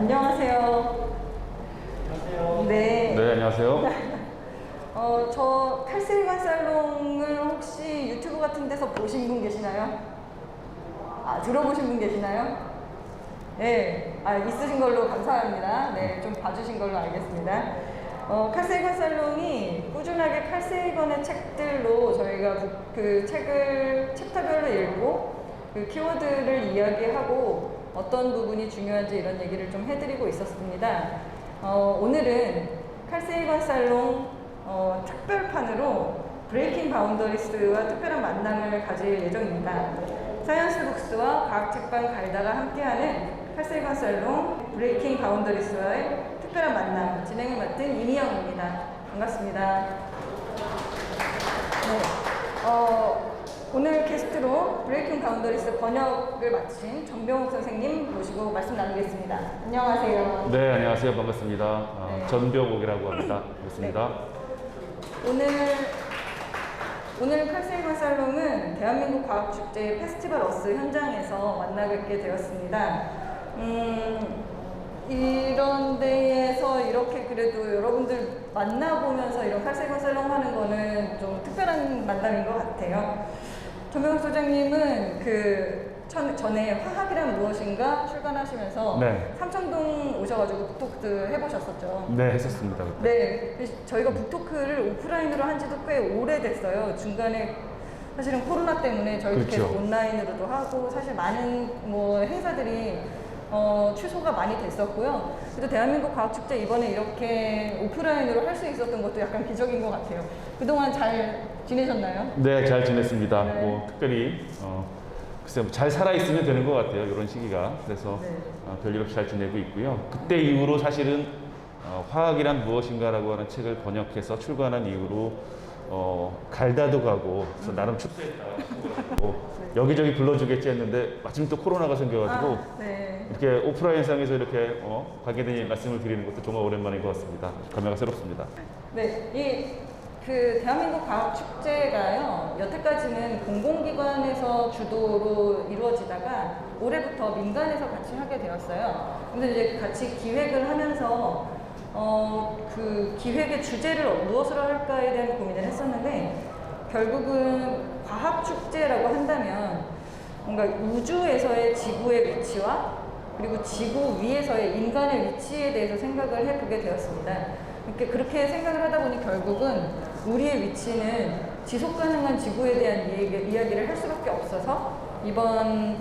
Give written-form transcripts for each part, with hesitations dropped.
안녕하세요. 안녕하세요. 네. 네, 안녕하세요. 저 칼세이관 살롱을 혹시 유튜브 같은 데서 보신 분 계시나요? 들어보신 분 계시나요? 네. 있으신 걸로 감사합니다. 네, 좀 봐주신 걸로 알겠습니다. 칼세이관 살롱이 꾸준하게 칼세이관의 책들로 저희가 그 책을 챕터별로 읽고 그 키워드를 이야기하고 어떤 부분이 중요한지 이런 얘기를 좀 해드리고 있었습니다. 오늘은 칼세이관 살롱 특별판으로 브레이킹 바운더리스와 특별한 만남을 가질 예정입니다. 사이언스 북스와 과학책방 갈다가 함께하는 칼세이관 살롱 브레이킹 바운더리스와의 특별한 만남 진행을 맡은 이미영입니다. 반갑습니다. 네. 오늘 게스트로 브레이킹 바운더리스 번역을 마친 정병욱 선생님 모시고 말씀 나누겠습니다. 안녕하세요. 네, 안녕하세요. 반갑습니다. 네. 전병옥이라고 합니다. 반갑습니다. 네. 오늘 칼세이관 살롱은 대한민국 과학축제 페스티벌 어스 현장에서 만나 뵙게 되었습니다. 이런 데에서 이렇게 그래도 여러분들 만나보면서 이런 칼세이관 살롱 하는 거는 좀 특별한 만남인 것 같아요. 전병욱 소장님은 전에 화학이란 무엇인가 출간하시면서 네. 삼청동 오셔가지고 북토크 해보셨었죠? 네, 했었습니다. 그때. 네, 그래서 저희가 북토크를 오프라인으로 한 지도 꽤 오래됐어요. 중간에 사실은 코로나 때문에 저희도 그렇죠. 계속 온라인으로도 하고 사실 많은 행사들이 취소가 많이 됐었고요. 그래도 대한민국 과학축제 이번에 이렇게 오프라인으로 할 수 있었던 것도 약간 기적인 것 같아요. 그동안 잘 지내셨나요? 네, 잘 지냈습니다. 네. 뭐 특별히 글쎄 잘 살아있으면 되는 것 같아요. 이런 시기가. 그래서 네. 별일 없이 잘 지내고 있고요. 그때 이후로 사실은 화학이란 무엇인가라고 하는 책을 번역해서 출간한 이후로 갈다도 가고 그래서 나름 축제했다. 여기저기 불러주겠지 했는데 마침 또 코로나가 생겨가지고 네. 이렇게 오프라인상에서 이렇게 가게 되니 말씀을 드리는 것도 정말 오랜만인 것 같습니다. 감회가 새롭습니다. 네, 대한민국 과학축제가요, 여태까지는 공공기관에서 주도로 이루어지다가 올해부터 민간에서 같이 하게 되었어요. 근데 이제 같이 기획을 하면서 그 기획의 주제를 무엇으로 할까에 대한 고민을 했었는데 결국은 과학축제라고 한다면 뭔가 우주에서의 지구의 위치와 그리고 지구 위에서의 인간의 위치에 대해서 생각을 해보게 되었습니다. 그렇게 생각을 하다 보니 결국은 우리의 위치는 지속 가능한 지구에 대한 이야기를 할 수밖에 없어서 이번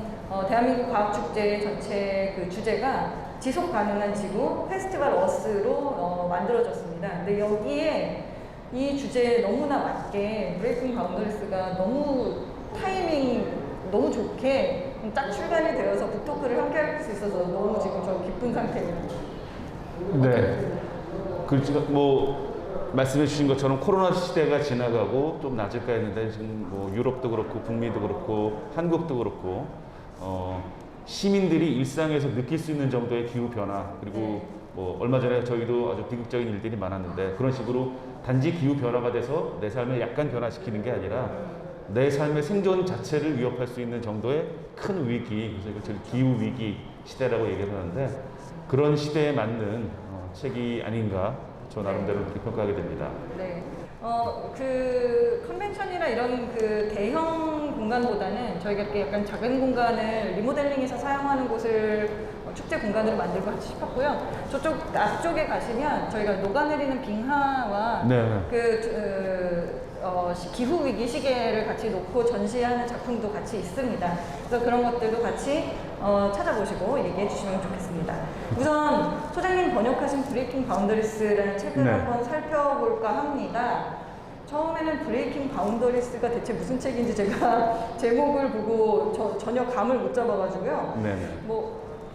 대한민국 과학축제의 전체 그 주제가 지속 가능한 지구 페스티벌 어스로 만들어졌습니다. 근데 여기에 이 주제에 너무나 맞게 브레이킹 바운더리스가 너무 타이밍 너무 좋게 딱 출간이 되어서 북토크를 함께 할 수 있어서 너무 지금 저 기쁜 상태입니다. 네. 말씀해 주신 것처럼 코로나 시대가 지나가고 좀 나아질까 했는데 지금 유럽도 그렇고 북미도 그렇고 한국도 그렇고 시민들이 일상에서 느낄 수 있는 정도의 기후 변화 그리고 얼마 전에 저희도 아주 비극적인 일들이 많았는데 그런 식으로 단지 기후 변화가 돼서 내 삶을 약간 변화시키는 게 아니라 내 삶의 생존 자체를 위협할 수 있는 정도의 큰 위기, 그래서 이걸 기후 위기 시대라고 얘기를 하는데 그런 시대에 맞는 책이 아닌가 저 나름대로 그렇게 평가하게 됩니다. 네. 그 컨벤션이나 이런 그 대형 공간보다는 저희가 이렇게 약간 작은 공간을 리모델링해서 사용하는 곳을 축제 공간으로 만들고 싶었고요. 저쪽 앞쪽에 가시면 저희가 녹아내리는 빙하와 네. 기후 위기 시계를 같이 놓고 전시하는 작품도 같이 있습니다. 그래서 그런 것들도 같이 찾아보시고 얘기해 주시면 좋겠습니다. 우선 소장님 번역하신 브레이킹 바운더리스라는 책을 네. 한번 살펴볼까 합니다. 처음에는 브레이킹 바운더리스가 대체 무슨 책인지 제가 제목을 보고 전혀 감을 못 잡아가지고요. 네.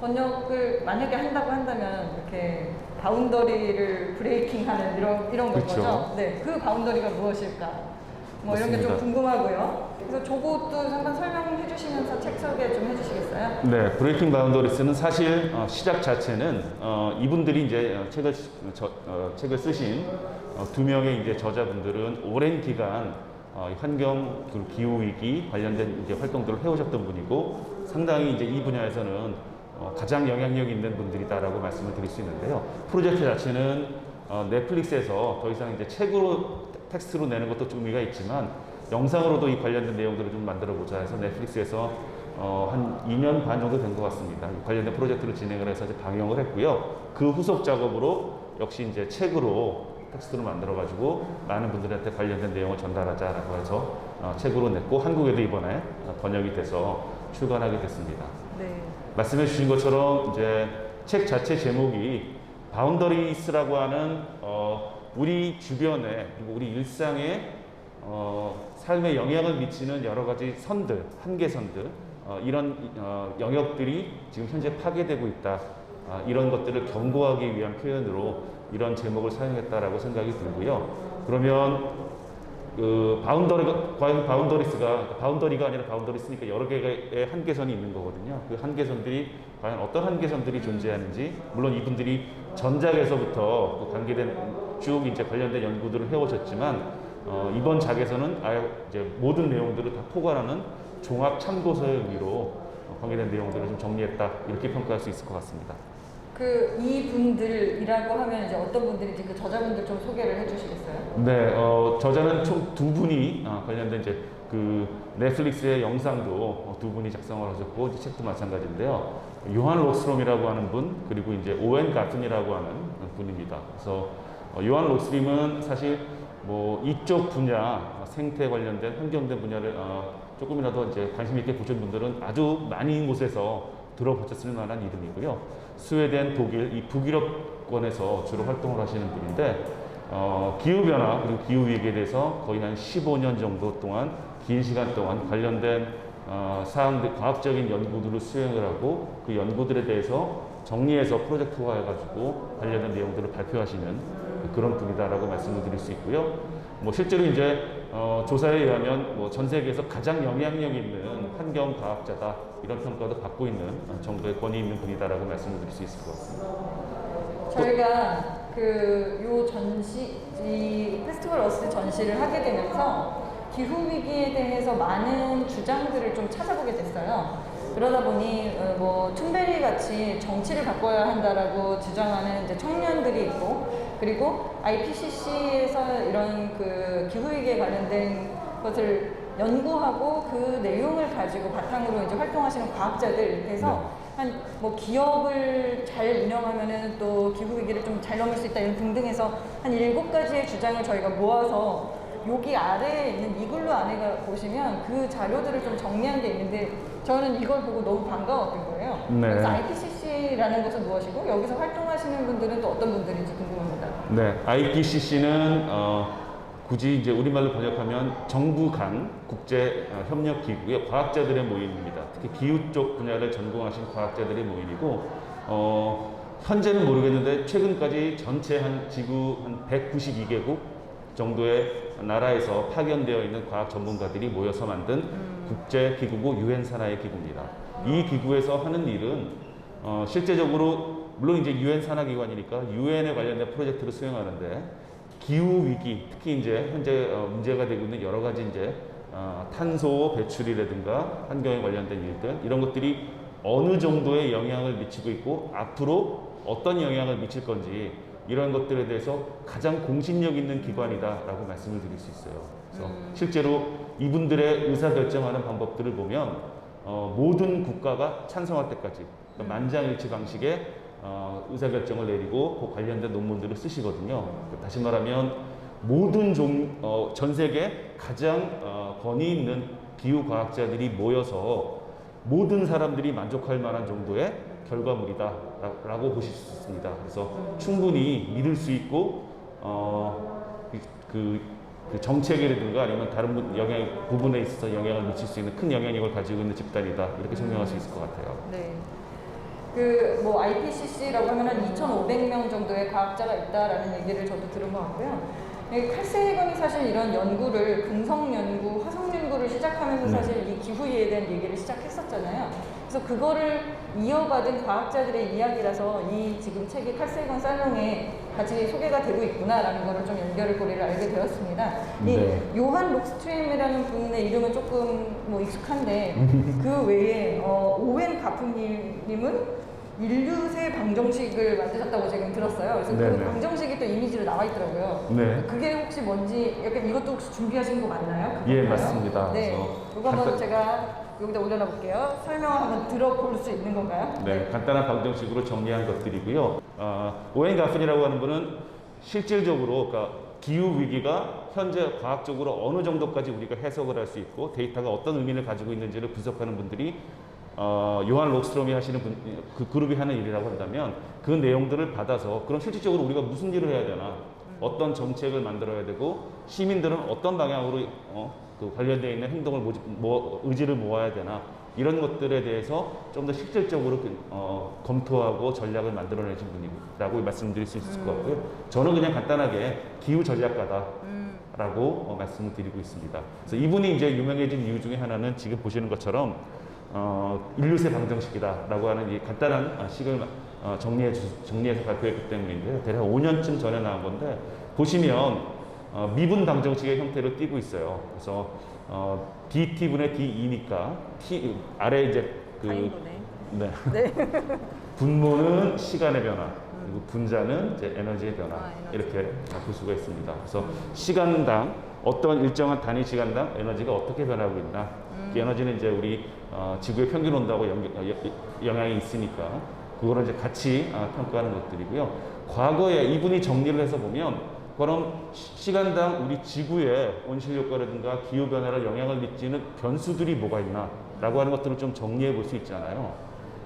번역을 만약에 한다고 한다면 이렇게 바운더리를 브레이킹하는 이런 그렇죠. 거죠. 네, 그 바운더리가 무엇일까? 이런 게 좀 맞습니다. 궁금하고요. 그래서 저것도 한번 설명해 주시면서 책 소개 좀 해주시겠어요? 네, 브레이킹 바운더리스는 사실 시작 자체는 이분들이 이제 책을 쓰신 두 명의 이제 저자분들은 오랜 기간 환경 기후 위기 관련된 이제 활동들을 해오셨던 분이고 상당히 이제 이 분야에서는 가장 영향력 있는 분들이다라고 말씀을 드릴 수 있는데요. 프로젝트 자체는 넷플릭스에서 더 이상 이제 책으로 텍스트로 내는 것도 좀 의미가 있지만 영상으로도 이 관련된 내용들을 좀 만들어 보자 해서 넷플릭스에서 한 2년 반 정도 된 것 같습니다. 관련된 프로젝트를 진행을 해서 이제 방영을 했고요. 그 후속 작업으로 역시 이제 책으로 텍스트로 만들어 가지고 많은 분들한테 관련된 내용을 전달하자라고 해서 책으로 냈고 한국에도 이번에 번역이 돼서 출간하게 됐습니다. 네. 말씀해 주신 것처럼 이제 책 자체 제목이 바운더리스라고 하는 우리 주변에 그리고 우리 일상에 삶에 영향을 미치는 여러 가지 선들, 한계선들 이런 영역들이 지금 현재 파괴되고 있다. 이런 것들을 경고하기 위한 표현으로 이런 제목을 사용했다라고 생각이 들고요. 그러면 그 과연 바운더리가 아니라 바운더리스니까 여러 개의 한계선이 있는 거거든요. 그 한계선들이 과연 어떤 한계선들이 존재하는지, 물론 이분들이 전작에서부터 그 관계된 쭉 이제 관련된 연구들을 해오셨지만 이번 작에서는 아예 이제 모든 내용들을 다 포괄하는 종합 참고서의 의미로 관계된 내용들을 좀 정리했다 이렇게 평가할 수 있을 것 같습니다. 그 이분들이라고 하면 이제 어떤 분들인지 그 저자분들 좀 소개를 해주시겠어요? 네, 저자는 총 두 분이 관련된 이제 그 넷플릭스의 영상도 두 분이 작성을 하셨고 이제 책도 마찬가지인데요. 요한 록스롬이라고 하는 분 그리고 이제 오웬 가튼이라고 하는 분입니다. 그래서 요한 록스롬은 사실 뭐 이쪽 분야 생태 관련된 환경된 분야를 조금이라도 이제 관심 있게 보신 분들은 아주 많은 곳에서 들어보셨을 만한 이름이고요. 스웨덴, 독일 이 북유럽권에서 주로 활동을 하시는 분인데 기후 변화 그리고 기후 위기에 대해서 거의 한 15년 정도 동안 긴 시간 동안 관련된 사항들 과학적인 연구들을 수행을 하고 그 연구들에 대해서 정리해서 프로젝트화해가지고 관련된 내용들을 발표하시는 그런 분이다라고 말씀을 드릴 수 있고요. 뭐 실제로 이제 조사에 의하면 뭐 전 세계에서 가장 영향력 있는 환경 과학자다 이런 평가도 받고 있는 정도의 권위 있는 분이다라고 말씀을 드릴 수 있을 것 같습니다. 저희가 요 전시, 이 페스티벌 어스 전시를 하게 되면서 기후 위기에 대해서 많은 주장들을 좀 찾아보게 됐어요. 그러다 보니 뭐 툰베리 같이 정치를 바꿔야 한다라고 주장하는 이제 청년들이 있고, 그리고 IPCC에서 이런 그 기후 위기에 관련된 것을 연구하고 그 내용을 가지고 바탕으로 이제 활동하시는 과학자들 이렇게 해서 한 뭐 기업을 잘 운영하면은 또 기후 위기를 좀 잘 넘을 수 있다 이런 등등해서 한 7가지의 주장을 저희가 모아서 여기 아래에 있는 이글루 안에 보시면 그 자료들을 좀 정리한 게 있는데 저는 이걸 보고 너무 반가웠던 거예요. 네. 그래서 IPCC라는 것은 무엇이고 여기서 활동하시는 분들은 또 어떤 분들인지 궁금합니다. 네, IPCC는 굳이 이제 우리말로 번역하면 정부 간 국제 협력 기구의 과학자들의 모임입니다. 특히 기후 쪽 분야를 전공하신 과학자들의 모임이고 현재는 모르겠는데 최근까지 전체 한 지구 한 192개국 정도의 나라에서 파견되어 있는 과학 전문가들이 모여서 만든 국제 기구고 유엔 산하의 기구입니다. 이 기구에서 하는 일은 실제적으로 물론 이제 유엔 산하 기관이니까 유엔에 관련된 프로젝트를 수행하는데 기후 위기, 특히 이제 현재 문제가 되고 있는 여러 가지 이제 탄소 배출이라든가 환경에 관련된 일들 이런 것들이 어느 정도의 영향을 미치고 있고 앞으로 어떤 영향을 미칠 건지 이런 것들에 대해서 가장 공신력 있는 기관이다라고 말씀을 드릴 수 있어요. 그래서 실제로 이분들의 의사 결정하는 방법들을 보면 모든 국가가 찬성할 때까지 그러니까 만장일치 방식의 의사결정을 내리고 그 관련된 논문들을 쓰시거든요. 다시 말하면 모든 전 세계 가장 권위 있는 기후과학자들이 모여서 모든 사람들이 만족할 만한 정도의 결과물이다라고 보실 수 있습니다. 그래서 충분히 믿을 수 있고 그 정책이라든가 아니면 다른 부분에 있어서 영향을 미칠 수 있는 큰 영향력을 가지고 있는 집단이다 이렇게 설명할 수 있을 것 같아요. 네. 뭐 IPCC라고 하면 한 2,500명 정도의 과학자가 있다라는 얘기를 저도 들은 것 같고요. 칼세이건이 사실 이런 연구를 금성 연구, 화성 연구를 시작하면서 사실 이 기후에 대한 얘기를 시작했었잖아요. 그래서 그거를 이어받은 과학자들의 이야기라서 이 지금 책이 칼세이건 살롱에 같이 소개가 되고 있구나라는 거를 좀 연결을 고리를 알게 되었습니다. 네. 이 요한 록스트림이라는 분의 이름은 조금 뭐 익숙한데 그 외에 오웬 가프님은 인류세 방정식을 만드셨다고 지금 들었어요. 그래서 네네. 그 방정식이 또 이미지로 나와 있더라고요. 네. 그게 혹시 뭔지 약간 이것도 혹시 준비하신 거 맞나요? 예, 그건가요? 맞습니다. 네. 그래서 이거 한번 제가 여기다 올려놔 볼게요. 설명을 한번 들어볼 수 있는 건가요? 네, 간단한 방정식으로 정리한 것들이고요. 오웬 가픈이라고 하는 분은 실질적으로 그러니까 기후 위기가 현재 과학적으로 어느 정도까지 우리가 해석을 할 수 있고 데이터가 어떤 의미를 가지고 있는지를 분석하는 분들이 요한 록스트롬이 하시는 그 그룹이 하는 일이라고 한다면 그 내용들을 받아서 그럼 실질적으로 우리가 무슨 일을 해야 되나, 어떤 정책을 만들어야 되고 시민들은 어떤 방향으로 그 관련되어 있는 행동을 의지를 모아야 되나, 이런 것들에 대해서 좀 더 실질적으로 검토하고 전략을 만들어내신 분이라고 말씀드릴 수 있을 것 같고요. 저는 그냥 간단하게 기후 전략가다라고 말씀을 드리고 있습니다. 그래서 이분이 이제 유명해진 이유 중에 하나는 지금 보시는 것처럼 인류세 방정식이다라고 하는 이 간단한 식을 정리해서 발표했기 때문인데요. 대략 5년쯤 전에 나온 건데 보시면 미분 방정식의 형태를 띠고 있어요. 그래서 dt분의 dE니까 t 아래 이제 그 네. 네. 분모는 시간의 변화, 그리고 분자는 이제 에너지의 변화, 에너지. 이렇게 볼 수가 있습니다. 그래서 시간당 어떤 일정한 단위 시간당 에너지가 어떻게 변하고 있나, 이 에너지는 이제 우리 지구의 평균 온도하고 영향이 있으니까 그거를 이제 같이 평가하는 것들이고요. 과거에 이분이 정리를 해서 보면 그럼 시간당 우리 지구의 온실 효과라든가 기후 변화를 영향을 미치는 변수들이 뭐가 있나라고 하는 것들을 좀 정리해 볼 수 있잖아요.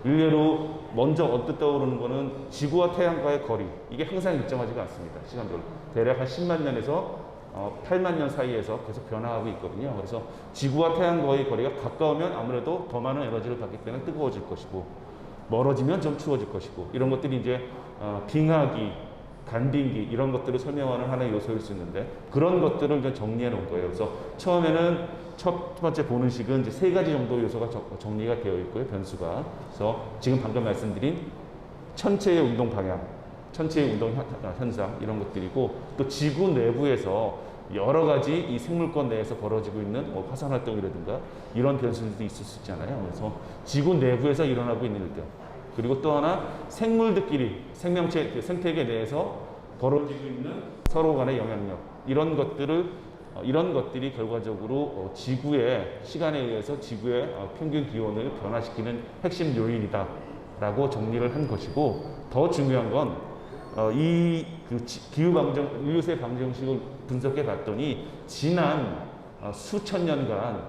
일례로 먼저 언뜻 떠오르는 거는 지구와 태양과의 거리, 이게 항상 일정하지가 않습니다. 시간별로 대략 한 10만 년에서 8만 년 사이에서 계속 변화하고 있거든요. 그래서 지구와 태양과의 거리가 가까우면 아무래도 더 많은 에너지를 받기 때문에 뜨거워질 것이고, 멀어지면 좀 추워질 것이고, 이런 것들이 이제 빙하기, 간빙기 이런 것들을 설명하는 하나의 요소일 수 있는데, 그런 것들을 이제 정리해 놓은 거예요. 그래서 처음에는 첫 번째 보는 식은 이제 3가지 정도 요소가 정리가 되어 있고요, 변수가. 그래서 지금 방금 말씀드린 천체의 운동 방향, 천체의 운동 현상, 이런 것들이고, 또 지구 내부에서 여러 가지 이 생물권 내에서 벌어지고 있는 화산 활동이라든가 이런 변수들도 있을 수 있잖아요. 그래서 지구 내부에서 일어나고 있는 일들, 그리고 또 하나 생물들끼리 생명체, 생태계 내에서 벌어지고 있는 서로 간의 영향력, 이런 것들이 결과적으로 지구의 시간에 의해서 지구의 평균 기온을 변화시키는 핵심 요인이다라고 정리를 한 것이고, 더 중요한 건 인류세 방정식을 분석해 봤더니 지난 수천 년간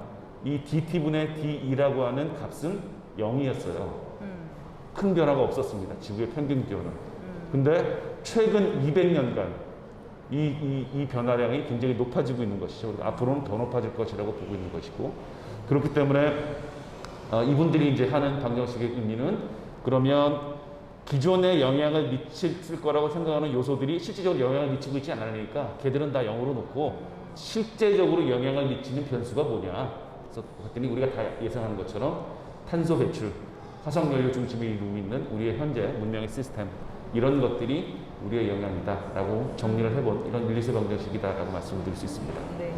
이 dt분의 dE라고 하는 값은 0이었어요. 큰 변화가 없었습니다. 지구의 평균 기온은. 근데 최근 200년간 이 변화량이 굉장히 높아지고 있는 것이죠. 앞으로는 더 높아질 것이라고 보고 있는 것이고, 그렇기 때문에 이분들이 이제 하는 방정식의 의미는, 그러면 기존에 영향을 미칠 거라고 생각하는 요소들이 실질적으로 영향을 미치고 있지 않으니까 걔들은 다 0으로 놓고 실제적으로 영향을 미치는 변수가 뭐냐. 그래서 봤더니 우리가 다 예상하는 것처럼 탄소 배출, 화석연료 중심에 이루고 있는 우리의 현재 문명의 시스템, 이런 것들이 우리의 영향이다라고 정리를 해본 이런 인류세 방정식이다라고 말씀을 드릴 수 있습니다. 네.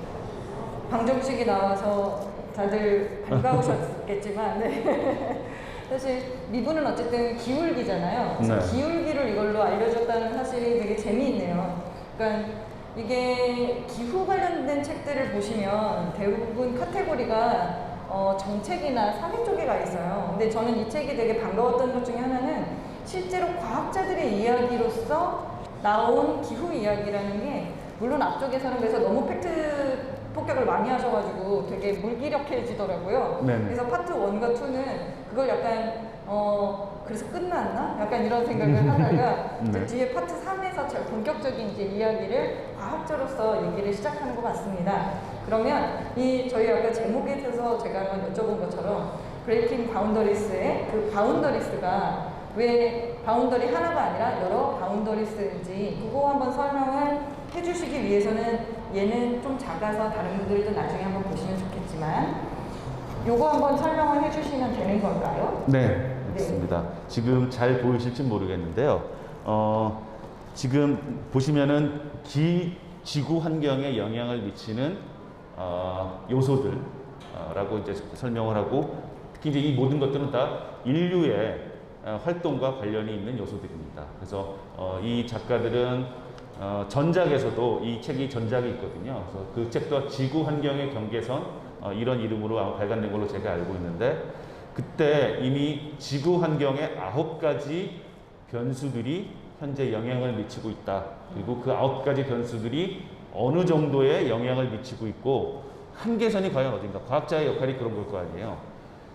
방정식이 나와서 다들 반가우셨겠지만, 네. 사실 미분은 어쨌든 기울기잖아요. 그래서 네. 기울기를 이걸로 알려줬다는 사실이 되게 재미있네요. 그러니까 이게 기후 관련된 책들을 보시면 대부분 카테고리가 정책이나 사회 쪽에 가 있어요. 근데 저는 이 책이 되게 반가웠던 것 중에 하나는 실제로 과학자들의 이야기로서 나온 기후 이야기라는 게, 물론 앞쪽에서는 그래서 너무 팩트 폭격을 많이 하셔가지고 되게 물기력해지더라고요. 네네. 그래서 파트 1과 2는 그걸 약간 그래서 끝났나? 약간 이런 생각을 하다가 네. 이제 뒤에 파트 3에서 제일 본격적인 이제 이야기를 과학자로서 얘기를 시작하는 것 같습니다. 그러면 저희 아까 제목에서 제가 한번 여쭤본 것처럼 브레이킹 바운더리스의 그 바운더리스가 왜 바운더리 하나가 아니라 여러 바운더리스인지 그거 한번 설명을 해주시기 위해서는, 얘는 좀 작아서 다른 분들도 나중에 한번 보시면 좋겠지만 요거 한번 설명을 해주시면 되는 걸까요? 네, 알겠습니다. 지금 잘 보이실지 모르겠는데요. 지금 보시면은 지구 환경에 영향을 미치는 요소들라고 이제 설명을 하고, 특히 이제 이 모든 것들은 다 인류의 활동과 관련이 있는 요소들입니다. 그래서 이 작가들은 전작에서도 이 책이 전작이 있거든요. 그래서 그 책도 지구 환경의 경계선 이런 이름으로 아마 발간된 걸로 제가 알고 있는데 그때 이미 지구 환경에 9가지 변수들이 현재 영향을 미치고 있다. 그리고 그 9가지 변수들이 어느 정도의 영향을 미치고 있고 한계선이 과연 어딘가. 과학자의 역할이 그런 걸 거 아니에요.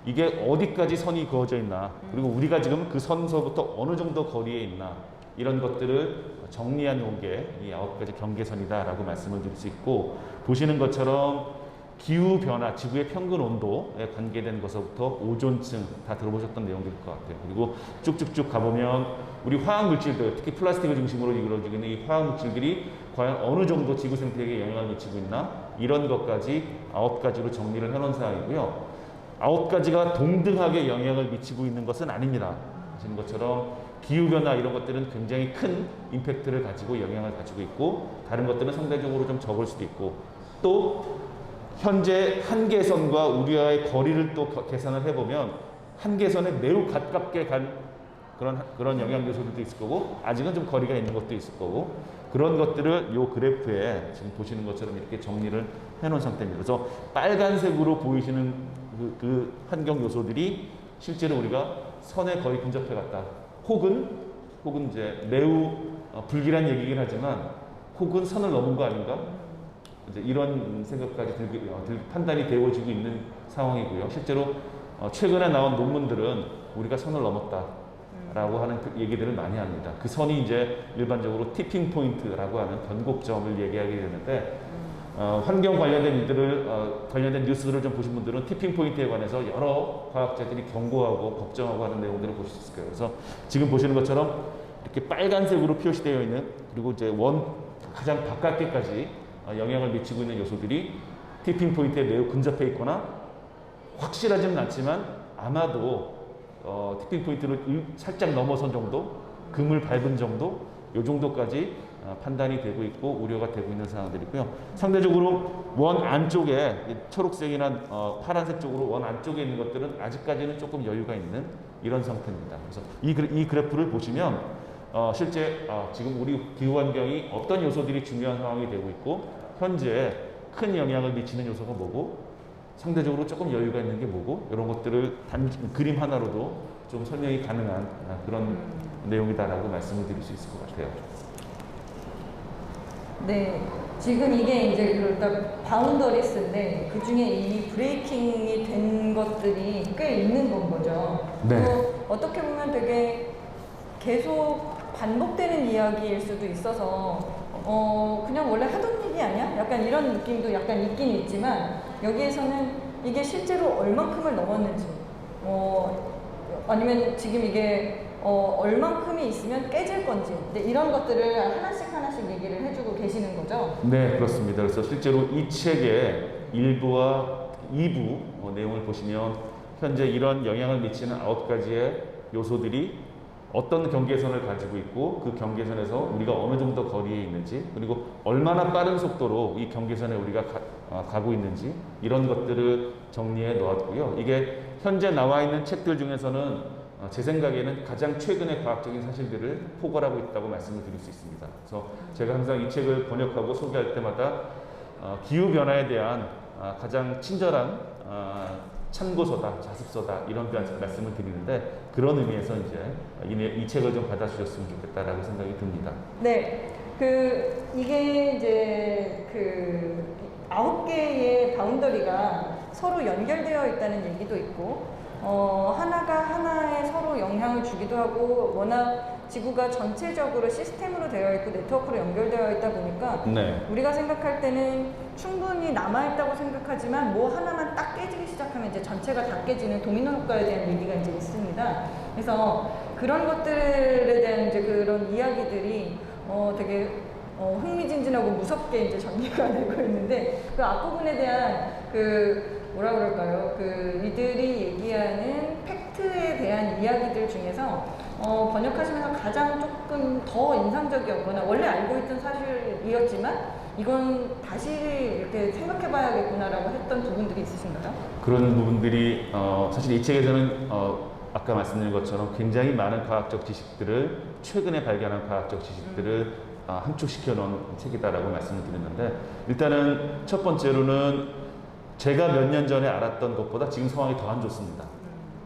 이게 어디까지 선이 그어져 있나. 그리고 우리가 지금 그 선서부터 어느 정도 거리에 있나. 이런 것들을 정리한 게 이 9가지 경계선이다라고 말씀을 드릴 수 있고 보시는 것처럼 기후 변화, 지구의 평균 온도에 관계된 것부터 오존층 다 들어보셨던 내용들일 것 같아요. 그리고 쭉쭉쭉 가보면 우리 화학 물질들, 특히 플라스틱을 중심으로 이루어지고 있는 이 화학 물질들이 과연 어느 정도 지구 생태계에 영향을 미치고 있나 이런 것까지 9가지로 정리를 해놓은 사항이고요. 9가지가 동등하게 영향을 미치고 있는 것은 아닙니다. 보시는 것처럼 기후변화 이런 것들은 굉장히 큰 임팩트를 가지고 영향을 가지고 있고 다른 것들은 상대적으로 좀 적을 수도 있고 또 현재 한계선과 우리와의 거리를 또 계산을 해보면 한계선에 매우 가깝게 간 그런 영향 요소들도 있을 거고 아직은 좀 거리가 있는 것도 있을 거고 그런 것들을 이 그래프에 지금 보시는 것처럼 이렇게 정리를 해놓은 상태입니다. 그래서 빨간색으로 보이시는 그 환경 요소들이 실제로 우리가 선에 거의 근접해 갔다. 혹은 이제 매우 불길한 얘기긴 하지만 혹은 선을 넘은 거 아닌가? 이제 이런 생각까지 판단이 되어지고 있는 상황이고요. 실제로 최근에 나온 논문들은 우리가 선을 넘었다라고 하는 그 얘기들을 많이 합니다. 그 선이 이제 일반적으로 티핑 포인트라고 하는 변곡점을 얘기하게 되는데 환경 관련된 관련된 뉴스들을 좀 보신 분들은 티핑 포인트에 관해서 여러 과학자들이 경고하고 걱정하고 하는 내용들을 보실 수 있을 거예요. 그래서 지금 보시는 것처럼 이렇게 빨간색으로 표시되어 있는 그리고 이제 가장 바깥에까지 영향을 미치고 있는 요소들이 티핑 포인트에 매우 근접해 있거나 확실하지는 않지만 아마도 티핑 포인트를 살짝 넘어선 정도, 금을 밟은 정도, 이 정도까지 판단이 되고 있고 우려가 되고 있는 상황들이고요. 상대적으로 원 안쪽에 초록색이나 파란색 쪽으로 원 안쪽에 있는 것들은 아직까지는 조금 여유가 있는 이런 상태입니다. 그래서 이 그래프를 보시면 실제 지금 우리 기후 환경이 어떤 요소들이 중요한 상황이 되고 있고 현재 큰 영향을 미치는 요소가 뭐고 상대적으로 조금 여유가 있는 게 뭐고 이런 것들을 그림 하나로도 좀 설명이 가능한 그런 내용이다라고 말씀을 드릴 수 있을 것 같아요. 네, 지금 이게 이제 그러니까 바운더리스인데 그 중에 이 브레이킹이 된 것들이 꽤 있는 건 거죠. 네. 어떻게 보면 되게 계속 반복되는 이야기일 수도 있어서 그냥 원래 하던 얘기 아니야? 약간 이런 느낌도 약간 있긴 있지만 여기에서는 이게 실제로 얼만큼을 넘었는지 아니면 지금 이게 얼만큼이 있으면 깨질 건지 이런 것들을 하나씩 얘기를 해주고 계시는 거죠? 네, 그렇습니다. 그래서 실제로 이 책의 1부와 2부 내용을 보시면 현재 이런 영향을 미치는 9가지의 요소들이 어떤 경계선을 가지고 있고 그 경계선에서 우리가 어느 정도 거리에 있는지 그리고 얼마나 빠른 속도로 이 경계선에 우리가 가고 있는지 이런 것들을 정리해 놓았고요. 이게 현재 나와 있는 책들 중에서는 제 생각에는 가장 최근의 과학적인 사실들을 포괄하고 있다고 말씀을 드릴 수 있습니다. 그래서 제가 항상 이 책을 번역하고 소개할 때마다 기후변화에 대한 가장 친절한 참고서다, 자습서다 이런 말씀을 드리는데 그런 의미에서 이제 이 책을 좀 받아주셨으면 좋겠다라고 생각이 듭니다. 네, 이게 이제 9개의 바운더리가 서로 연결되어 있다는 얘기도 있고 하나가 하나에 서로 영향을 주기도 하고 워낙 지구가 전체적으로 시스템으로 되어 있고 네트워크로 연결되어 있다 보니까 네. 우리가 생각할 때는 충분히 남아있다고 생각하지만 뭐 하나만 딱 깨지기 시작하면 이제 전체가 다 깨지는 도미노 효과에 대한 얘기가 이제 있습니다. 그래서 그런 것들에 대한 이제 그런 이야기들이 되게 흥미진진하고 무섭게 이제 전개가 되고 있는데 그 앞부분에 대한 뭐라 그럴까요? 이들이 얘기하는 팩트에 대한 이야기들 중에서 번역하시면서 가장 조금 더 인상적이었거나 원래 알고 있던 사실이었지만 이건 다시 이렇게 생각해봐야겠구나라고 했던 부분들이 있으신가요? 그런 부분들이 사실 이 책에서는 아까 말씀드린 것처럼 굉장히 많은 과학적 지식들을 최근에 발견한 과학적 지식들을 함축시켜 놓은 책이다라고 말씀을 드렸는데 일단은 첫 번째로는 제가 몇 년 전에 알았던 것보다 지금 상황이 더 안 좋습니다.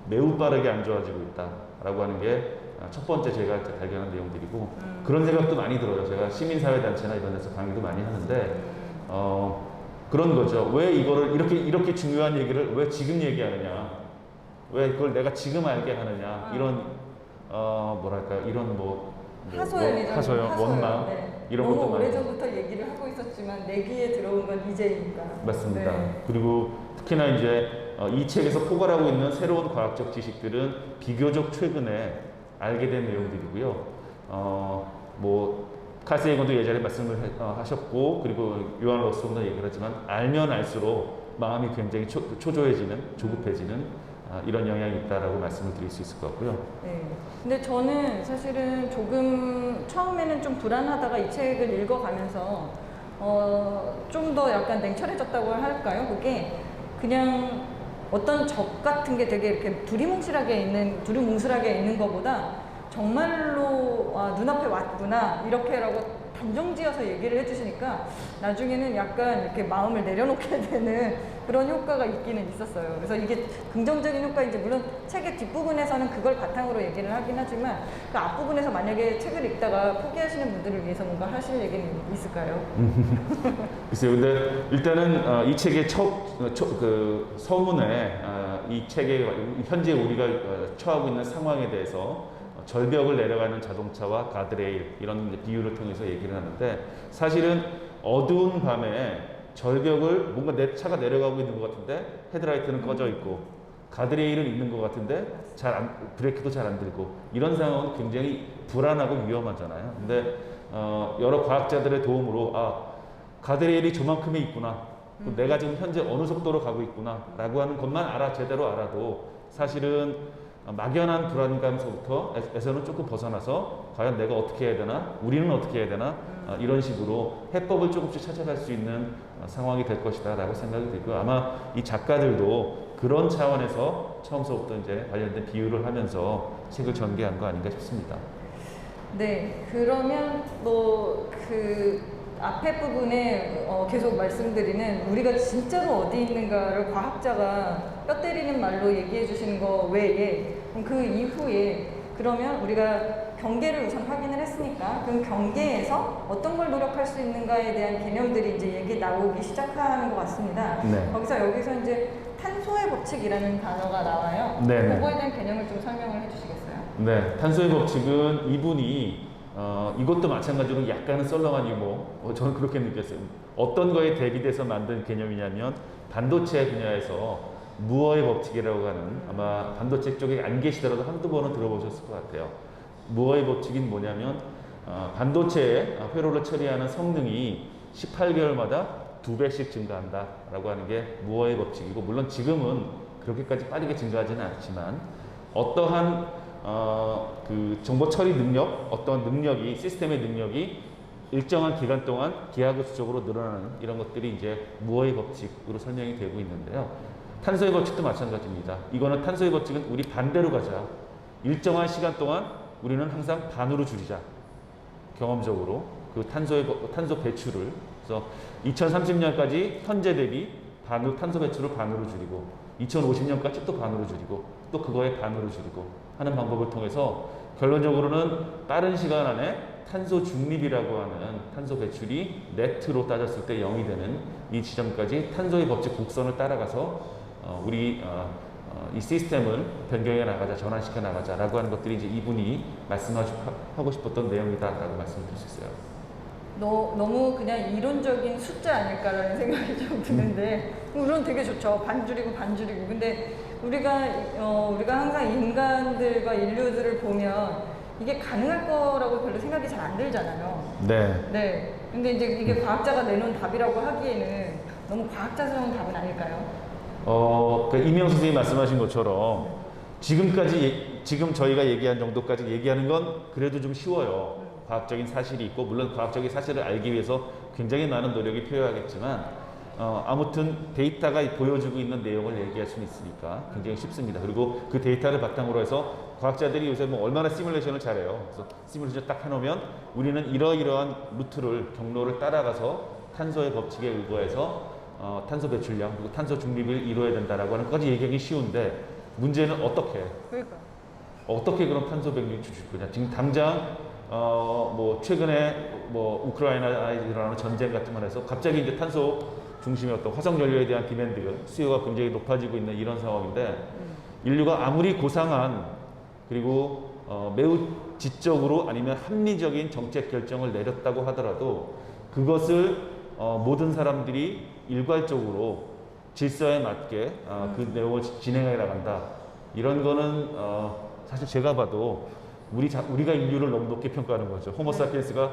매우 빠르게 안 좋아지고 있다라고 하는 게 첫 번째 제가 발견한 내용들이고 그런 생각도 많이 들어요. 제가 시민사회단체나 이런 데서 강의도 많이 하는데 그런 거죠. 왜 이거를 이렇게 중요한 얘기를 왜 지금 얘기하느냐? 왜 그걸 내가 지금 알게 하느냐? 이런 뭐랄까 이런 하소연, 원망 네. 이런 너무 것도 많이 오래전부터 얘기를 하고 있었지만 내 귀에 들어온 건 이제니까. 맞습니다. 네. 그리고 특히나 이제 이 책에서 포괄하고 있는 새로운 과학적 지식들은 비교적 최근에 알게 된 내용들이고요. 칼 세이건도 예전에 말씀을 하셨고 그리고 요한 러스도 얘기를 하지만 알면 알수록 마음이 굉장히 초조해지는 조급해지는 이런 영향이 있다라고 말씀을 드릴 수 있을 것 같고요. 네. 근데 저는 사실은 조금 처음에는 좀 불안하다가 이 책을 읽어가면서 좀 더 약간 냉철해졌다고 할까요? 그게 그냥 어떤 적 같은 게 되게 이렇게 두리뭉실하게 있는 것보다 정말로 눈앞에 왔구나 이렇게라고 단정지어서 얘기를 해주시니까 나중에는 약간 이렇게 마음을 내려놓게 되는 그런 효과가 있기는 있었어요. 그래서 이게 긍정적인 효과인지 물론 책의 뒷부분에서는 그걸 바탕으로 얘기를 하긴 하지만 그 앞부분에서 만약에 책을 읽다가 포기하시는 분들을 위해서 뭔가 하실 얘기는 있을까요? 글쎄요. 근데 일단은 이 책의 그 서문에 이 책의 현재 우리가 처하고 있는 상황에 대해서 절벽을 내려가는 자동차와 가드레일 이런 비유를 통해서 얘기를 하는데 사실은 어두운 밤에 절벽을 뭔가 내 차가 내려가고 있는 것 같은데 헤드라이트는 꺼져 있고 가드레일은 있는 것 같은데 브레이크도 잘 안 들고 이런 상황은 굉장히 불안하고 위험하잖아요. 근데 여러 과학자들의 도움으로 가드레일이 저만큼이 있구나. 내가 지금 현재 어느 속도로 가고 있구나 라고 하는 것만 제대로 알아도 사실은 막연한 불안감에서는 조금 벗어나서 과연 내가 어떻게 해야 되나 우리는 어떻게 해야 되나 이런 식으로 해법을 조금씩 찾아갈 수 있는 상황이 될 것이다 라고 생각이 들고요. 아마 이 작가들도 그런 차원에서 처음서부터 이제 관련된 비유를 하면서 책을 전개한 거 아닌가 싶습니다. 네, 그러면 그 앞에 부분에 계속 말씀드리는 우리가 진짜로 어디 있는가를 과학자가 뼈 때리는 말로 얘기해 주시는 거 외에 그 이후에 그러면 우리가 경계를 우선 확인을 했으니까 그럼 경계에서 어떤 걸 노력할 수 있는가에 대한 개념들이 이제 얘기 나오기 시작하는 것 같습니다. 네. 여기서 이제 탄소의 법칙이라는 단어가 나와요. 네네. 그거에 대한 개념을 좀 설명을 해주시겠어요? 네, 탄소의 법칙은 이분이 이것도 마찬가지로 약간은 썰렁한 유머, 저는 그렇게 느꼈어요. 어떤 거에 대비돼서 만든 개념이냐면 반도체 분야에서 무어의 법칙이라고 하는 아마 반도체 쪽에 안 계시더라도 한두 번은 들어보셨을 것 같아요. 무어의 법칙은 뭐냐면 반도체의 회로를 처리하는 성능이 18개월마다 2배씩 증가한다 라고 하는 게 무어의 법칙이고 물론 지금은 그렇게까지 빠르게 증가하지는 않지만 어떠한 그 정보 처리 능력, 어떤 능력이 시스템의 능력이 일정한 기간 동안 기하급수적으로 늘어나는 이런 것들이 이제 무어의 법칙으로 설명이 되고 있는데요. 탄소의 법칙도 마찬가지입니다. 이거는 탄소의 법칙은 우리 반대로 가자. 일정한 시간 동안 우리는 항상 반으로 줄이자. 경험적으로 그 탄소 배출을 그래서 2030년까지 현재 대비 탄소 배출을 반으로 줄이고 2050년까지 또 반으로 줄이고 또 그거에 반으로 줄이고 하는 방법을 통해서 결론적으로는 빠른 시간 안에 탄소 중립이라고 하는 탄소 배출이 네트로 따졌을 때 0이 되는 이 지점까지 탄소의 법칙 곡선을 따라가서 우리 이 시스템을 변경해 나가자, 전환시켜 나가자라고 하는 것들이 이제 이분이 말씀하고 싶었던 내용이다라고 말씀드릴 수 있어요. 너무 그냥 이론적인 숫자 아닐까라는 생각이 좀 드는데 물론 되게 좋죠. 반 줄이고. 근데 우리가 항상 인간들과 인류들을 보면 이게 가능할 거라고 별로 생각이 잘 안 들잖아요. 네. 네. 근데 이제 이게 과학자가 내놓은 답이라고 하기에는 너무 과학자스러운 답은 아닐까요? 그러니까 이명 선생님이 말씀하신 것처럼 지금 저희가 얘기한 정도까지 얘기하는 건 그래도 좀 쉬워요. 과학적인 사실이 있고 물론 과학적인 사실을 알기 위해서 굉장히 많은 노력이 필요하겠지만 아무튼 데이터가 보여주고 있는 내용을 얘기할 수는 있으니까 굉장히 쉽습니다. 그리고 그 데이터를 바탕으로 해서 과학자들이 요새 뭐 얼마나 시뮬레이션을 잘해요. 그래서 시뮬레이션 딱 해놓으면 우리는 이러이러한 루트를 경로를 따라가서 탄소의 법칙에 의거해서 탄소 배출량 그리고 탄소 중립을 이루어야 된다라고 하는 것까지 얘기하기 쉬운데 문제는 어떻게 그런 탄소 배출을 줄 거냐. 지금 당장 뭐 최근에 뭐 우크라이나에 일어나는 전쟁 같은 걸 해서 갑자기 이제 탄소 중심의 어떤 화석 연료에 대한 디맨드, 수요가 굉장히 높아지고 있는 이런 상황인데 인류가 아무리 고상한 그리고 매우 지적으로 아니면 합리적인 정책 결정을 내렸다고 하더라도 그것을 모든 사람들이 일괄적으로 질서에 맞게 그 내용을 진행해 나간다. 이런 거는 사실 제가 봐도 우리가 인류를 너무 높게 평가하는 거죠. 호모사피엔스가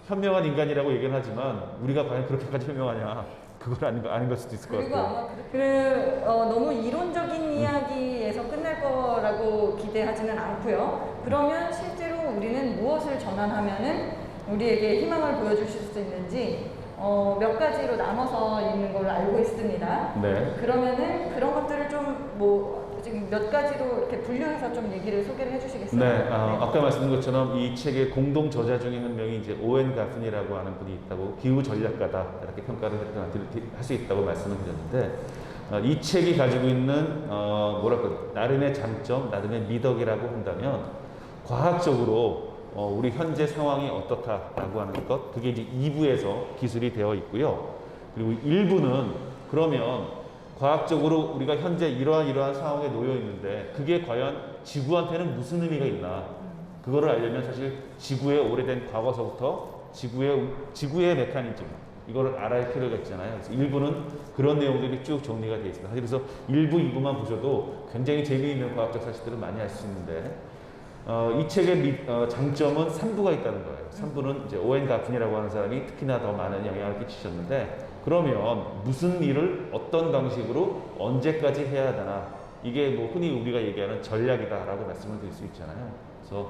현명한 인간이라고 얘기는 하지만 우리가 과연 그렇게까지 현명하냐? 그건 아닌 걸 수도 있을 것 그리고 같아요. 아마 너무 이론적인 이야기에서 끝날 거라고 기대하지는 않고요. 그러면 실제로 우리는 무엇을 전환하면은 우리에게 희망을 보여주실 수 있는지 몇 가지로 나눠서 있는 걸로 알고 있습니다. 네. 그러면은 그런 것들을 좀 지금 몇 가지로 이렇게 분류해서 좀 얘기를 소개를 해주시겠어요? 네, 아까 말씀드린 것처럼 이 책의 공동 저자 중에 한 명이 이제 오웬 가픈이라고 하는 분이 있다고 기후 전략가다 이렇게 평가를 할 수 있다고 말씀을 드렸는데 이 책이 가지고 있는 나름의 장점, 나름의 미덕이라고 한다면 과학적으로 우리 현재 상황이 어떻다라고 하는 것 그게 이제 2부에서 기술이 되어 있고요. 그리고 1부는 그러면 과학적으로 우리가 현재 이러한 상황에 놓여 있는데 그게 과연 지구한테는 무슨 의미가 있나 그거를 알려면 사실 지구의 오래된 과거서부터 지구의 메커니즘 이거를 알아야 필요가 있잖아요. 그래서 1부는 그런 내용들이 쭉 정리가 되어 있습니다. 그래서 1부, 2부만 보셔도 굉장히 재미있는 과학적 사실들을 많이 알 수 있는데 이 책의 장점은 3부가 있다는 거예요. 3부는 이제 오웬 가픈이라고 하는 사람이 특히나 더 많은 영향을 끼치셨는데 그러면 무슨 일을 어떤 방식으로 언제까지 해야 되나 이게 뭐 흔히 우리가 얘기하는 전략이다라고 말씀을 드릴 수 있잖아요. 그래서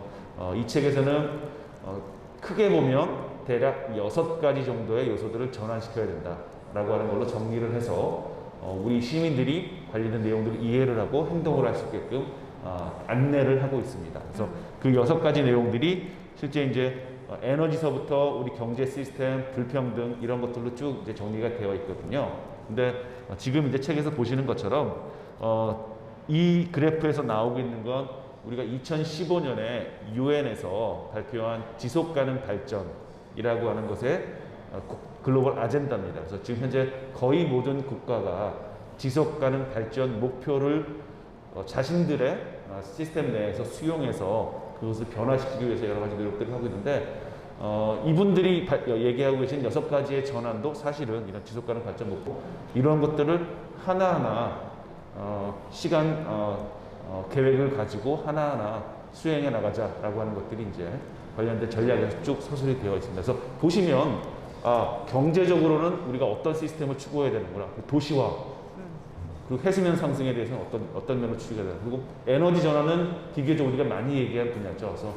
이 책에서는 크게 보면 대략 6가지 정도의 요소들을 전환시켜야 된다라고 하는 걸로 정리를 해서 우리 시민들이 관련된 내용들을 이해를 하고 행동을 할 수 있게끔 안내를 하고 있습니다. 그래서 그 6가지 내용들이 실제 이제 에너지서부터 우리 경제 시스템, 불평등 이런 것들로 쭉 이제 정리가 되어 있거든요. 근데 지금 이제 책에서 보시는 것처럼 이 그래프에서 나오고 있는 건 우리가 2015년에 유엔에서 발표한 지속 가능 발전이라고 하는 것의 글로벌 아젠다입니다. 그래서 지금 현재 거의 모든 국가가 지속 가능 발전 목표를 자신들의 시스템 내에서 수용해서 그것을 변화시키기 위해서 여러 가지 노력들을 하고 있는데 이분들이 얘기하고 계신 6가지의 전환도 사실은 이런 지속가능 발전 목표 이런 것들을 하나하나 시간 계획을 가지고 하나하나 수행해 나가자라고 하는 것들이 이제 관련된 전략에서 쭉 서술이 되어 있습니다. 그래서 보시면 경제적으로는 우리가 어떤 시스템을 추구해야 되는구나. 도시화 그리고 해수면 상승에 대해서는 어떤 면을 추구해야 되나. 그리고 에너지 전환은 비교적 우리가 많이 얘기할 분야죠. 그래서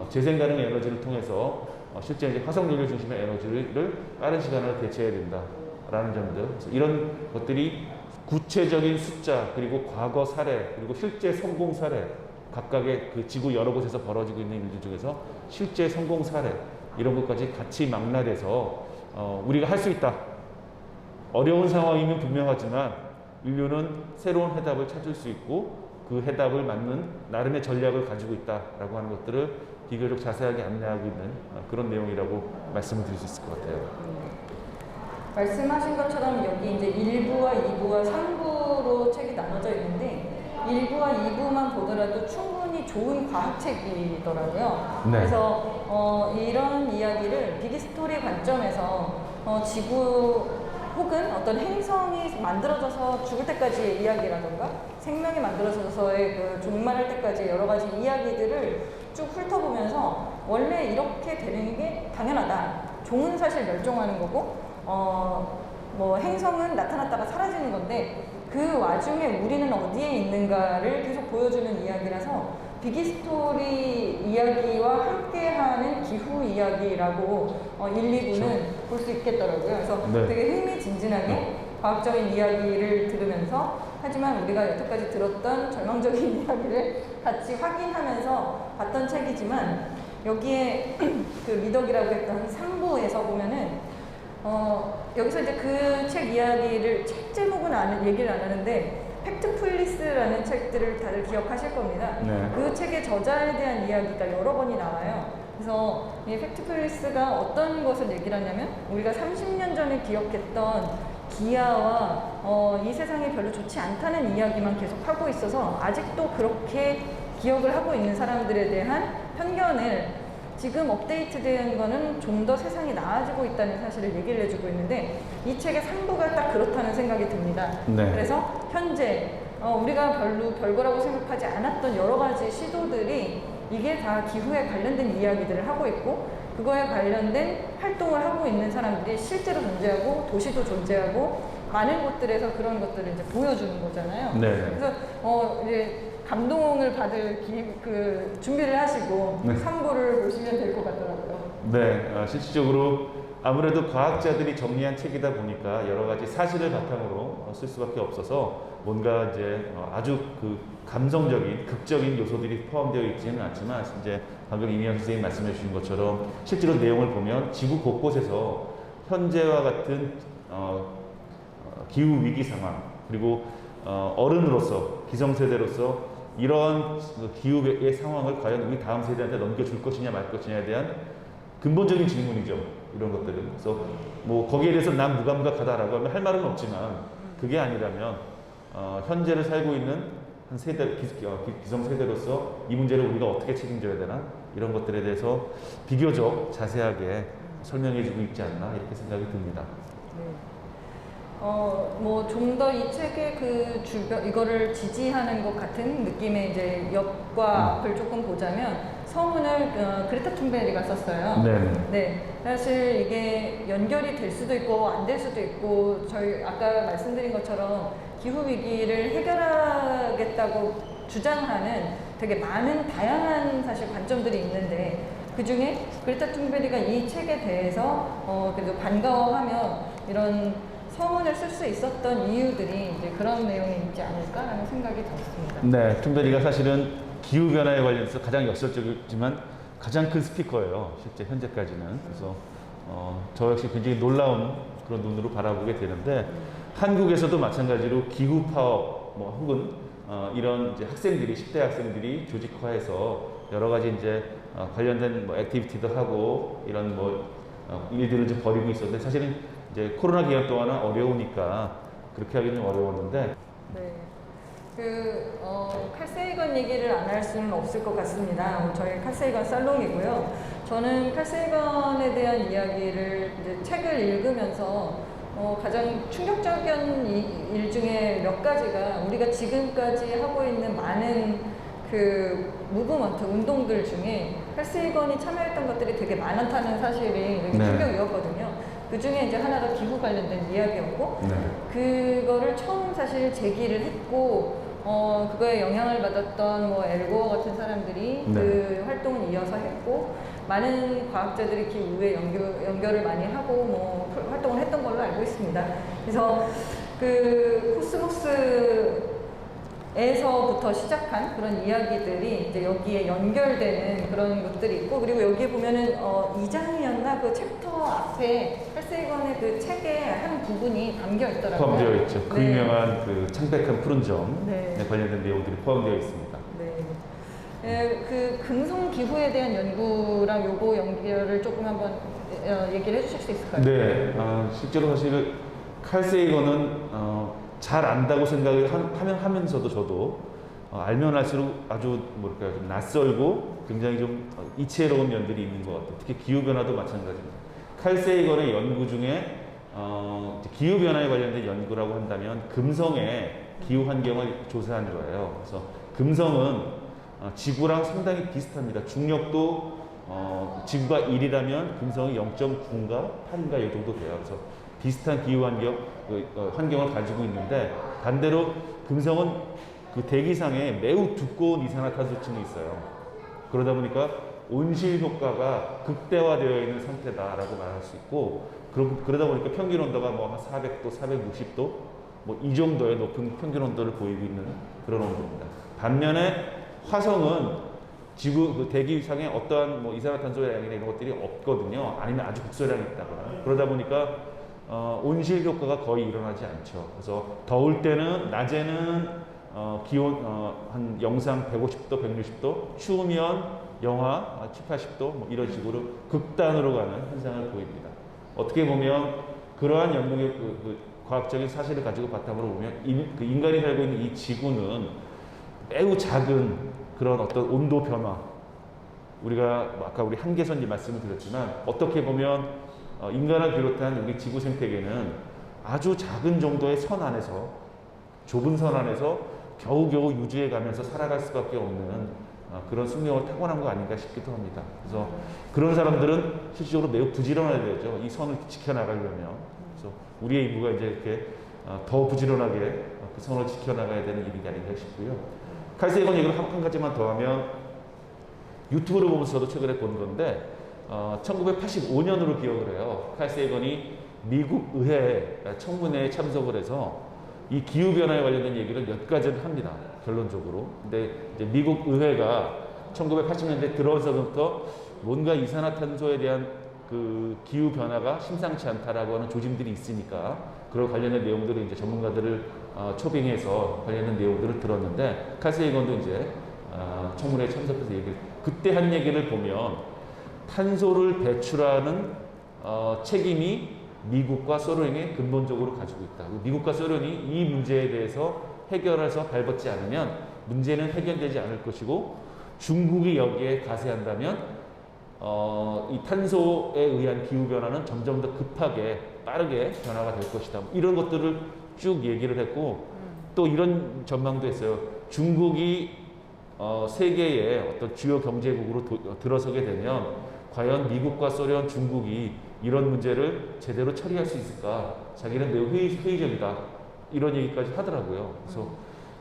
재생 가능 에너지를 통해서 실제 이제 화석 연료 중심의 에너지를 빠른 시간으로 대체해야 된다라는 점들. 그래서 이런 것들이 구체적인 숫자 그리고 과거 사례 그리고 실제 성공 사례 각각의 그 지구 여러 곳에서 벌어지고 있는 일들 중에서 실제 성공 사례 이런 것까지 같이 망라돼서 우리가 할 수 있다. 어려운 상황이면 분명하지만 인류는 새로운 해답을 찾을 수 있고 그 해답을 맞는 나름의 전략을 가지고 있다라고 하는 것들을 비교적 자세하게 안내하고 있는 그런 내용이라고 말씀을 드릴 수 있을 것 같아요. 말씀하신 것처럼 여기 이제 1부와 2부와 3부로 책이 나눠져 있는데 1부와 2부만 보더라도 충분히 좋은 과학책이더라고요. 네. 그래서 이런 이야기를 비기스토리 관점에서 지구 혹은 어떤 행성이 만들어져서 죽을 때까지의 이야기라던가 생명이 만들어져서의 그 종말할 때까지 여러 가지 이야기들을 쭉 훑어보면서 원래 이렇게 되는 게 당연하다. 종은 사실 멸종하는 거고 뭐 행성은 나타났다가 사라지는 건데 그 와중에 우리는 어디에 있는가를 계속 보여주는 이야기라서 비기스토리 이야기와 함께한 상징하는 기후 이야기라고 1, 2부는 볼 수 있겠더라고요. 그래서 네. 되게 흥미진진하게 과학적인 이야기를 들으면서 하지만 우리가 여태까지 들었던 절망적인 이야기를 같이 확인하면서 봤던 책이지만 여기에 그 미덕이라고 했던 3부에서 보면은 여기서 이제 그 책 이야기를 책 제목은 얘기를 안 하는데 팩트플리스라는 책들을 다들 기억하실 겁니다. 네. 그 책의 저자에 대한 이야기가 여러 번이 나와요. 그래서 이 팩트플리스가 어떤 것을 얘기를 하냐면 우리가 30년 전에 기억했던 기아와 이 세상이 별로 좋지 않다는 이야기만 계속 하고 있어서 아직도 그렇게 기억을 하고 있는 사람들에 대한 편견을 지금 업데이트된 거는 좀 더 세상이 나아지고 있다는 사실을 얘기를 해주고 있는데 이 책의 3부가 딱 그렇다는 생각이 듭니다. 네. 그래서 현재 우리가 별로 별거라고 생각하지 않았던 여러 가지 시도들이 이게 다 기후에 관련된 이야기들을 하고 있고 그거에 관련된 활동을 하고 있는 사람들이 실제로 존재하고 도시도 존재하고 많은 곳들에서 그런 것들을 이제 보여주는 거잖아요. 네. 그래서 이제 감동을 받을 준비를 하시고 네. 3부를 보시면 될 것 같더라고요. 네, 실질적으로 아무래도 과학자들이 정리한 책이다 보니까 여러 가지 사실을 바탕으로 쓸 수밖에 없어서 뭔가 이제 아주 그 감성적인, 극적인 요소들이 포함되어 있지는 않지만 이제 방금 이미영 선생님 말씀해 주신 것처럼 실제로 내용을 보면 지구 곳곳에서 현재와 같은 기후 위기 상황 그리고 어른으로서 기성세대로서 이런 기후의 상황을 과연 우리 다음 세대한테 넘겨줄 것이냐 말 것이냐에 대한 근본적인 질문이죠. 이런 것들은. 그래서 뭐 거기에 대해서 난 무감각하다라고 하면 할 말은 없지만 그게 아니라면 현재를 살고 있는 한 세대, 기성세대로서 이 문제를 우리가 어떻게 책임져야 되나 이런 것들에 대해서 비교적 자세하게 설명해주고 있지 않나 이렇게 생각이 듭니다. 네. 뭐 좀 더 이 책의 그 이거를 지지하는 것 같은 느낌의 이제 옆과 앞을 조금 보자면 서문을 그레타 툰베리가 썼어요. 네. 네. 사실 이게 연결이 될 수도 있고 안 될 수도 있고 저희 아까 말씀드린 것처럼 기후 위기를 해결하겠다고 주장하는 되게 많은 다양한 사실 관점들이 있는데 그 중에 그레타 툰베리가 이 책에 대해서 그래도 반가워하며 이런 서문을 쓸 수 있었던 이유들이 이제 그런 내용이 있지 않을까라는 생각이 들었습니다. 네, 툰베리가 사실은 기후 변화에 관련해서 가장 역설적이지만 가장 큰 스피커예요. 실제 현재까지는. 그래서 저 역시 굉장히 놀라운 그런 눈으로 바라보게 되는데 한국에서도 마찬가지로 기후 파업 뭐 혹은 이런 이제 학생들이 10대 학생들이 조직화해서 여러 가지 이제 관련된 뭐 액티비티도 하고 이런 뭐 일들을 좀 벌이고 있었는데 사실은 이제 코로나 기간 동안은 어려우니까 그렇게 하기는 좀 어려웠는데. 네. 칼 세이건 얘기를 안 할 수는 없을 것 같습니다. 저희 칼 세이건 살롱이고요. 저는 칼 세이건에 대한 이야기를 이제 책을 읽으면서 가장 충격적인 일 중에 몇 가지가 우리가 지금까지 하고 있는 많은 그 무브먼트 운동들 중에 칼 세이건이 참여했던 것들이 되게 많다는 사실이 되게 충격이었거든요. 그 중에 이제 하나가 기후 관련된 이야기였고, 그거를 처음 사실 제기를 했고, 그거에 영향을 받았던 뭐 엘고어 같은 사람들이 그 활동을 이어서 했고, 많은 과학자들이 기후에 연결을 많이 하고 뭐 활동을 했던 걸로 알고 있습니다. 그래서 그 코스모스에서부터 시작한 그런 이야기들이 이제 여기에 연결되는 그런 것들이 있고, 그리고 여기에 보면은 2장이었나 그 챕터 앞에 칼 세이건의 그 책의 한 부분이 담겨 있더라고요. 포함되어 있죠. 그 네. 유명한 그 창백한 푸른 점에 네. 관련된 내용들이 포함되어 있습니다. 네. 그 금성 기후에 대한 연구랑 요거 연결을 조금 한번 얘기를 해주실 수 있을까요? 네, 실제로 사실 칼 세이건은 잘 안다고 생각을 하면서도 저도 알면 알수록 아주 뭐랄까요, 좀 낯설고 굉장히 좀 이채로운 면들이 있는 것 같아요. 특히 기후 변화도 마찬가지입니다. 칼 세이건의 연구 중에 기후 변화에 관련된 연구라고 한다면 금성의 기후 환경을 조사한 거예요. 그래서 금성은 지구랑 상당히 비슷합니다. 중력도 지구가 1이라면 금성이 0.9인가 8인가 이 정도 돼요. 그래서 비슷한 기후 환경을 가지고 있는데 반대로 금성은 그 대기상에 매우 두꺼운 이산화탄소층이 있어요. 그러다 보니까 온실 효과가 극대화되어 있는 상태다라고 말할 수 있고, 그러다 보니까 평균 온도가 뭐 한 400도, 460도 뭐 이 정도의 높은 평균 온도를 보이고 있는 그런 온도입니다. 반면에 화성은 지구 그 대기 위상에 어떠한 뭐 이산화탄소량이나 이런 것들이 없거든요. 아니면 아주 극소량이 있다거나. 그러다 보니까 온실 효과가 거의 일어나지 않죠. 그래서 더울 때는 낮에는 기온 한 영상 150도, 160도, 추우면 영하 7, 80도 뭐 이런 식으로 극단으로 가는 현상을 보입니다. 어떻게 보면 그러한 연구의 그 과학적인 사실을 가지고 바탕으로 보면 인간이 살고 있는 이 지구는 매우 작은 그런 어떤 온도 변화, 우리가 아까 우리 한계선지 말씀을 드렸지만 어떻게 보면 인간을 비롯한 우리 지구 생태계는 아주 작은 정도의 선 안에서, 좁은 선 안에서 겨우겨우 유지해 가면서 살아갈 수밖에 없는 그런 숙명을 타고난 거 아닌가 싶기도 합니다. 그래서 그런 사람들은 실질적으로 매우 부지런해야 되죠. 이 선을 지켜나가려면. 그래서 우리의 임무가 이제 이렇게 더 부지런하게 그 선을 지켜나가야 되는 일이 아닌가 싶고요. 칼 세이건 얘기를 한 가지만 더 하면, 유튜브를 보면서 저도 최근에 본 건데 1985년으로 기억을 해요. 칼 세이건이 미국 의회 청문회에 참석을 해서 이 기후변화에 관련된 얘기를 몇 가지를 합니다. 결론적으로. 근데 이제 미국 의회가 1980년대 들어서부터 뭔가 이산화탄소에 대한 그 기후변화가 심상치 않다라고 하는 조짐들이 있으니까 그런 관련된 내용들을 이제 전문가들을 초빙해서 관련된 내용들을 들었는데, 칼 세이건도 이제 청문회에 참석해서 그때 한 얘기를 보면 탄소를 배출하는 책임이 미국과 소련이 근본적으로 가지고 있다. 미국과 소련이 이 문제에 대해서 해결해서 발벗지 않으면 문제는 해결되지 않을 것이고, 중국이 여기에 가세한다면 이 탄소에 의한 기후변화는 점점 더 급하게 빠르게 변화가 될 것이다. 이런 것들을 쭉 얘기를 했고, 또 이런 전망도 했어요. 중국이 세계의 어떤 주요 경제국으로 들어서게 되면 과연 미국과 소련, 중국이 이런 문제를 제대로 처리할 수 있을까? 자기는 매우 회의적이다. 이런 얘기까지 하더라고요. 그래서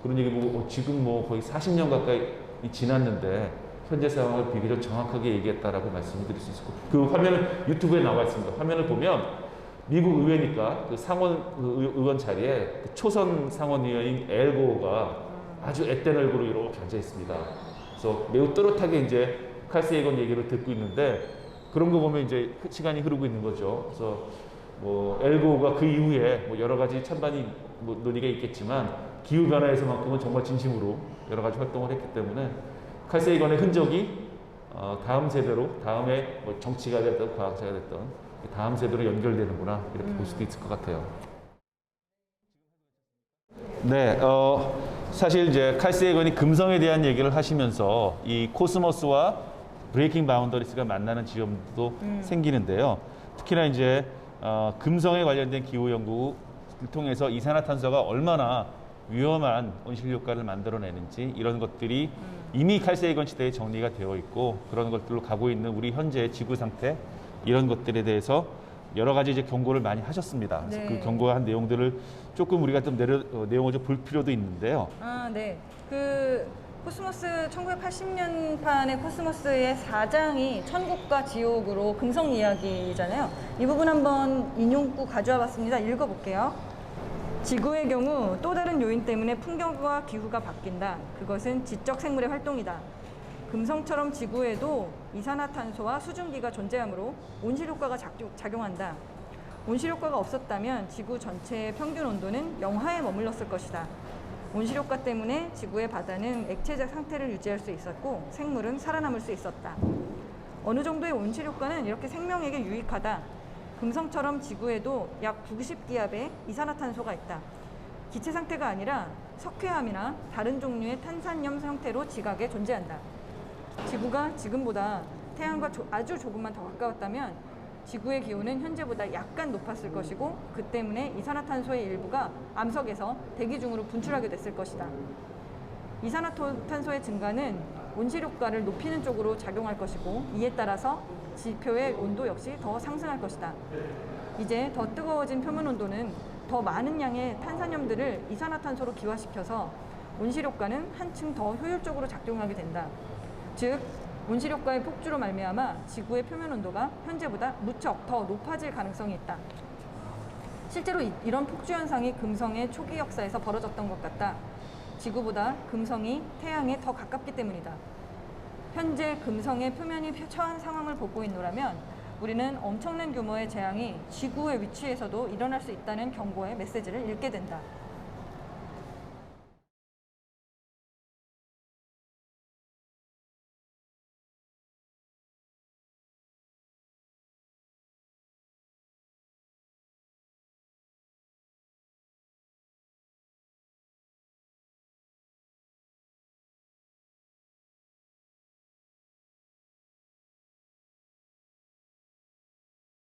그런 얘기 보고 지금 뭐 거의 40년 가까이 지났는데 현재 상황을 비교적 정확하게 얘기했다라고 말씀을 드릴 수 있을 거고, 그 화면은 유튜브에 나와 있습니다. 화면을 보면 미국 의회니까 그 상원 의원 자리에 그 초선 상원의원인 엘 고어가 아주 앳된 얼굴로 이렇게 앉아 있습니다. 그래서 매우 또렷하게 이제 칼 세이건 얘기를 듣고 있는데, 그런 거 보면 이제 시간이 흐르고 있는 거죠. 그래서 뭐 엘 고어가 그 이후에 뭐 여러 가지 찬반이 뭐 논의가 있겠지만 기후 변화에서만큼은 정말 진심으로 여러 가지 활동을 했기 때문에 칼 세이건의 흔적이 다음 세대로, 다음에 뭐 정치가 됐든 과학자가 됐든 다음 세대로 연결되는구나, 이렇게 볼 수도 있을 것 같아요. 네, 사실 이제 칼 세이건이 금성에 대한 얘기를 하시면서 이 코스모스와 브레이킹 바운더리스가 만나는 지점도 생기는데요. 특히나 이제 금성에 관련된 기후 연구를 통해서 이산화탄소가 얼마나 위험한 온실 효과를 만들어내는지, 이런 것들이 이미 칼 세이건 시대에 정리가 되어 있고, 그런 것들로 가고 있는 우리 현재의 지구 상태, 이런 것들에 대해서 여러 가지 이제 경고를 많이 하셨습니다. 그래서 그 경고한 내용들을 조금 우리가 좀 내용을 좀 볼 필요도 있는데요. 네. 그 코스모스 1980년판의 코스모스의 4장이 천국과 지옥으로 금성 이야기잖아요. 이 부분 한번 인용구 가져와 봤습니다. 읽어볼게요. 지구의 경우 또 다른 요인 때문에 풍경과 기후가 바뀐다. 그것은 지적 생물의 활동이다. 금성처럼 지구에도 이산화탄소와 수증기가 존재하므로 온실효과가 작용한다. 온실효과가 없었다면 지구 전체의 평균 온도는 영하에 머물렀을 것이다. 온실효과 때문에 지구의 바다는 액체적 상태를 유지할 수 있었고 생물은 살아남을 수 있었다. 어느 정도의 온실효과는 이렇게 생명에게 유익하다. 금성처럼 지구에도 약 90기압의 이산화탄소가 있다. 기체 상태가 아니라 석회암이나 다른 종류의 탄산염 형태로 지각에 존재한다. 지구가 지금보다 태양과 아주 조금만 더 가까웠다면 지구의 기온은 현재보다 약간 높았을 것이고, 그 때문에 이산화탄소의 일부가 암석에서 대기 중으로 분출하게 됐을 것이다. 이산화탄소의 증가는 온실효과를 높이는 쪽으로 작용할 것이고, 이에 따라서 지표의 온도 역시 더 상승할 것이다. 이제 더 뜨거워진 표면 온도는 더 많은 양의 탄산염들을 이산화탄소로 기화시켜서 온실효과는 한층 더 효율적으로 작용하게 된다. 즉, 온실효과의 폭주로 말미암아 지구의 표면 온도가 현재보다 무척 더 높아질 가능성이 있다. 실제로 이런 폭주 현상이 금성의 초기 역사에서 벌어졌던 것 같다. 지구보다 금성이 태양에 더 가깝기 때문이다. 현재 금성의 표면이 처한 상황을 보고 있노라면 우리는 엄청난 규모의 재앙이 지구의 위치에서도 일어날 수 있다는 경고의 메시지를 읽게 된다.